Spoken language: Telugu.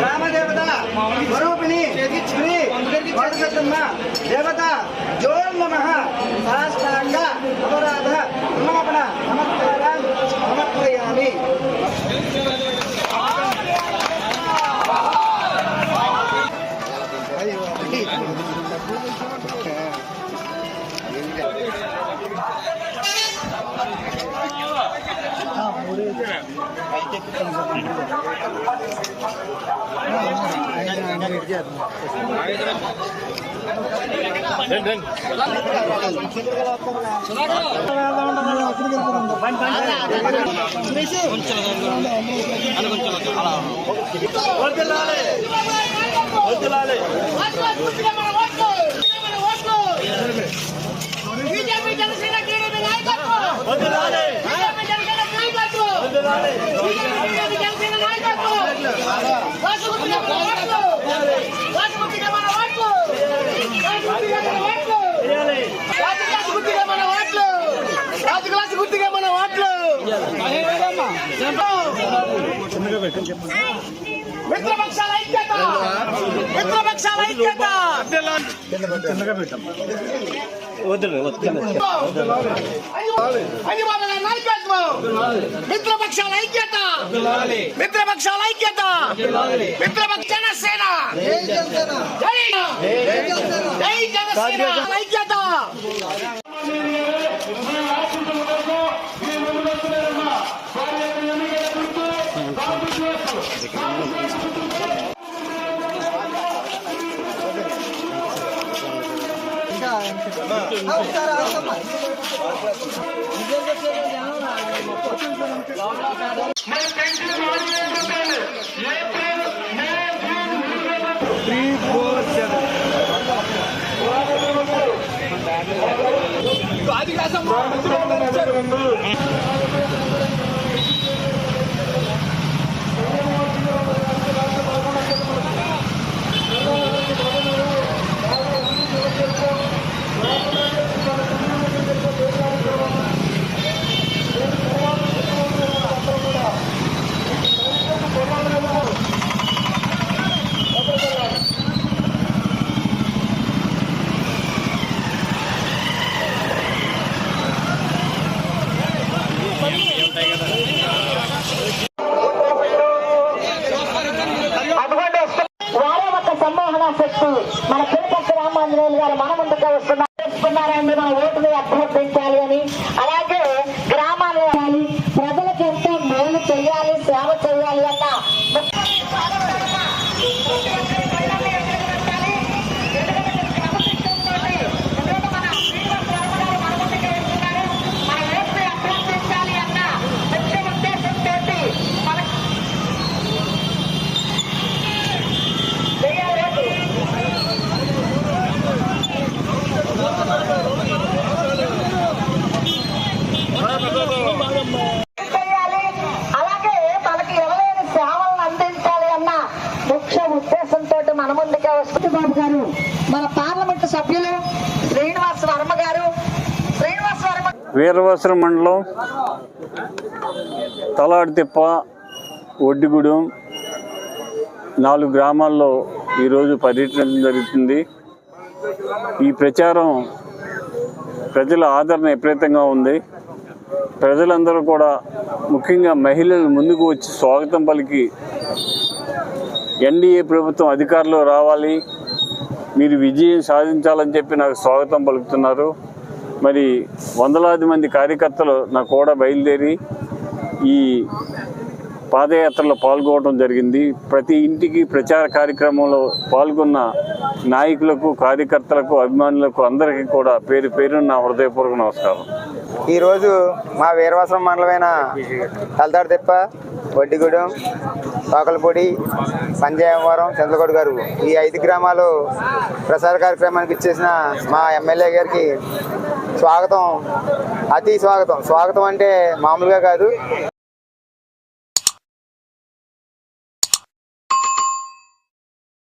గ్రామ దేవత స్వరూపిణి శ్రీ వరదమ్మ దేవత జోన్మః సాష్టాంగ అపరాధ క్షమాపణ నమస్కారం సమర్పయామి. మిత్రపక్షాల ఐక్యత, మిత్రపక్షాల ఐక్యత, మిత్రపక్షాల ఐక్యత, మిత్రపక్షాల ఐక్యత, మిత్రపక్ష జనసేన, జై జనసేన ఐక్యత. మన తిరుపతి రామాంజనేయులు గారు మన ముందుకు వస్తున్నారండి. మన ఓటుని అభ్యర్థించాలి అని, అలాగే గ్రామాలు ప్రజలకు ఎంతో మేలు చేయాలి, సేవ చేయాలి అన్న మన ముందుకే వస్తుంది. బాబు గారు, మన పార్లమెంట్ సభ్యులు శ్రీనివాస్ వర్మ గారు. వీరవసరం మండలం తలాడితిప్ప, ఒడ్డిగూడెం 4 గ్రామాల్లో ఈరోజు పర్యటన జరుగుతుంది. ఈ ప్రచారం ప్రజల ఆదరణ విపరీతంగా ఉంది. ప్రజలందరూ కూడా, ముఖ్యంగా మహిళలు ముందుకు వచ్చి స్వాగతం పలికి ఎన్డీఏ ప్రభుత్వం అధికారంలో రావాలి, మీరు విజయం సాధించాలని చెప్పి నాకు స్వాగతం పలుకుతున్నారు. మరి వందలాది మంది కార్యకర్తలు నా కూడా బయలుదేరి ఈ పాదయాత్రలో పాల్గొనడం జరిగింది. ప్రతి ఇంటికి ప్రచార కార్యక్రమంలో పాల్గొన్న నాయకులకు, కార్యకర్తలకు, అభిమానులకు అందరికీ కూడా పేరు పేరున నా హృదయపూర్వక నమస్కారం. ఈరోజు మా వీరవసరం మండలమైన తలతాడితిప్ప, ఒడ్డిగూడెం, తోకలపూడి, పంజాయవరం, చంద్రగౌడ్ గారు ఈ 5 గ్రామాలు ప్రచార కార్యక్రమానికి ఇచ్చేసిన మా ఎమ్మెల్యే గారికి స్వాగతం, అతి స్వాగతం. స్వాగతం అంటే మామూలుగా కాదు.